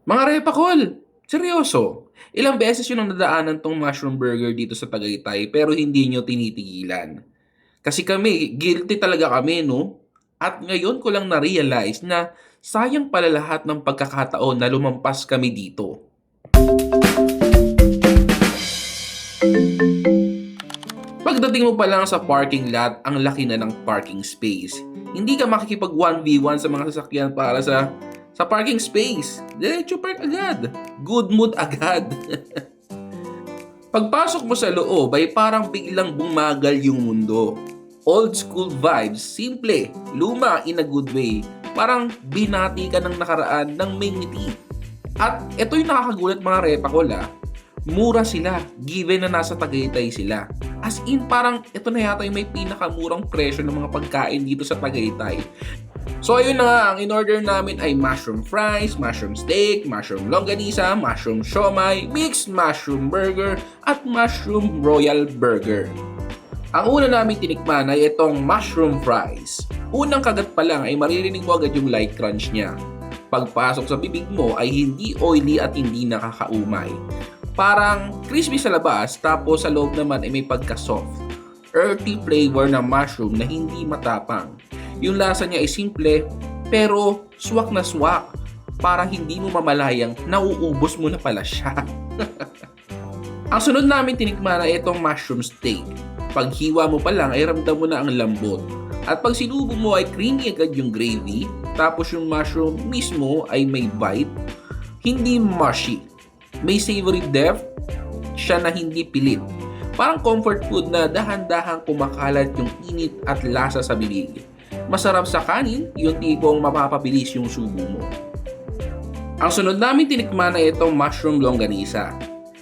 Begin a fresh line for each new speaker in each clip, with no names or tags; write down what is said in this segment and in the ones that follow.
Mga repakol, seryoso. Ilang beses yun ang nadaanan tong mushroom burger dito sa Tagaytay pero hindi nyo tinitigilan. Kasi kami, guilty talaga kami, no? At ngayon ko lang na-realize na sayang pala lahat ng pagkakataon na lumampas kami dito. Pagdating mo pa lang sa parking lot, ang laki na ng parking space. Hindi ka makikipag 1v1 sa mga sasakyan para sa parking space. Diretso park agad. Good mood agad. Pagpasok mo sa loob ay parang biglang bumagal yung mundo. Old school vibes, simple, luma in a good way. Parang binati ka ng nakaraan ng may ngiti. At ito'y nakakagulat mga repakol mura sila, given na nasa Tagaytay sila. As in, parang ito na yata yung may pinakamurang presyo ng mga pagkain dito sa Tagaytay. So ayun na nga, ang in-order namin ay mushroom fries, mushroom steak, mushroom longganisa, mushroom siomai, mixed mushroom burger, at mushroom royal burger. Ang una namin tinikman ay itong mushroom fries. Unang kagat pa lang ay maririnig mo agad yung light crunch niya. Pagpasok sa bibig mo ay hindi oily at hindi nakakaumay. Parang crispy sa labas tapos sa loob naman ay may pagka-soft. Earthy flavor ng mushroom na hindi matapang. Yung lasa niya ay simple pero swak na swak. Parang hindi mo mamalayang nauubos mo na pala siya. Ang sunod namin tinikman ay itong mushroom steak. Paghiwa mo pa lang ay ramdam mo na ang lambot. At pag sinubo mo ay creamy agad yung gravy. Tapos yung mushroom mismo ay may bite. Hindi mushy. May savory depth siya na hindi pilit. Parang comfort food na dahan-dahang kumakalat yung init at lasa sa bibig. Masarap sa kanin, yung tipong mapapabilis yung subo mo. Ang sunod namin tinikman na itong mushroom longganisa.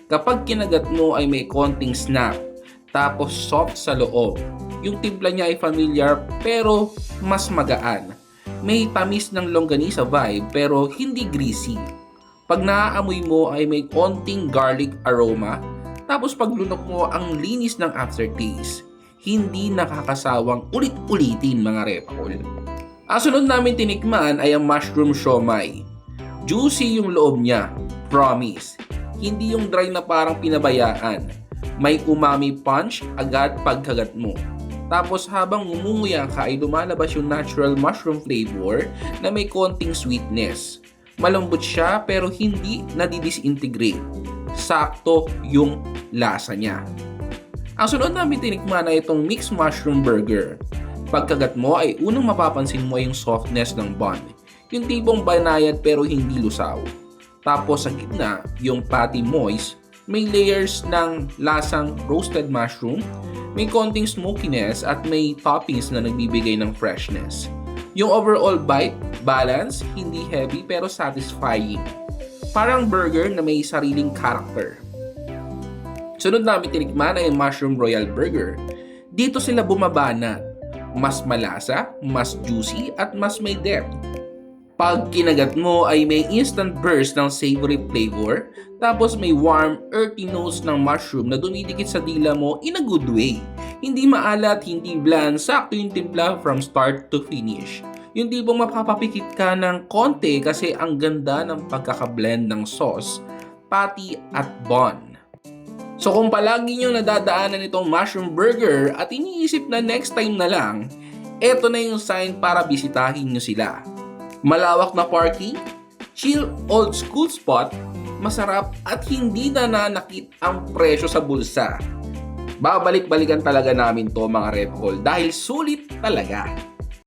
Kapag kinagat mo ay may konting snap, tapos soft sa loob. Yung timpla niya ay familiar pero mas magaan. May tamis ng longganisa vibe pero hindi greasy. Pag naaamoy mo ay may konting garlic aroma, tapos paglunok mo ang linis ng aftertaste. Hindi nakakasawang ulit-ulitin mga repakol. Ang sunod namin tinikman ay ang mushroom siomai. Juicy yung loob niya, promise. Hindi yung dry na parang pinabayaan. May umami punch agad pagkagat mo. Tapos habang ngumunguya ka ay lumalabas yung natural mushroom flavor na may konting sweetness. Malambot siya pero hindi nadidisintegrate. Sakto yung lasa niya. Ang sunod namin tinikman na itong mixed mushroom burger. Pagkagat mo ay unang mapapansin mo yung softness ng bun. Yung tipong banayad pero hindi lusaw. Tapos sa gitna, yung patty moist, may layers ng lasang roasted mushroom, may konting smokiness at may toppings na nagbibigay ng freshness. Yung overall bite, balance, hindi heavy pero satisfying. Parang burger na may sariling character. Sunod namin tinikman ay mushroom royal burger. Dito sila bumabanat. Mas malasa, mas juicy at mas may depth. Pag kinagat mo ay may instant burst ng savory flavor, tapos may warm, earthy notes ng mushroom na dumidikit sa dila mo in a good way. Hindi maalat, hindi bland, sakto yung timpla from start to finish. Yung tipong mapapapikit ka ng konti kasi ang ganda ng pagkakablend ng sauce, patty at bun. So kung palagi nyo nadadaanan itong mushroom burger at iniisip na next time na lang, eto na yung sign para bisitahin nyo sila. Malawak na parking, chill old school spot, masarap at hindi nananakit ang presyo sa bulsa. Babalik-balikan talaga namin to mga repakol dahil sulit talaga.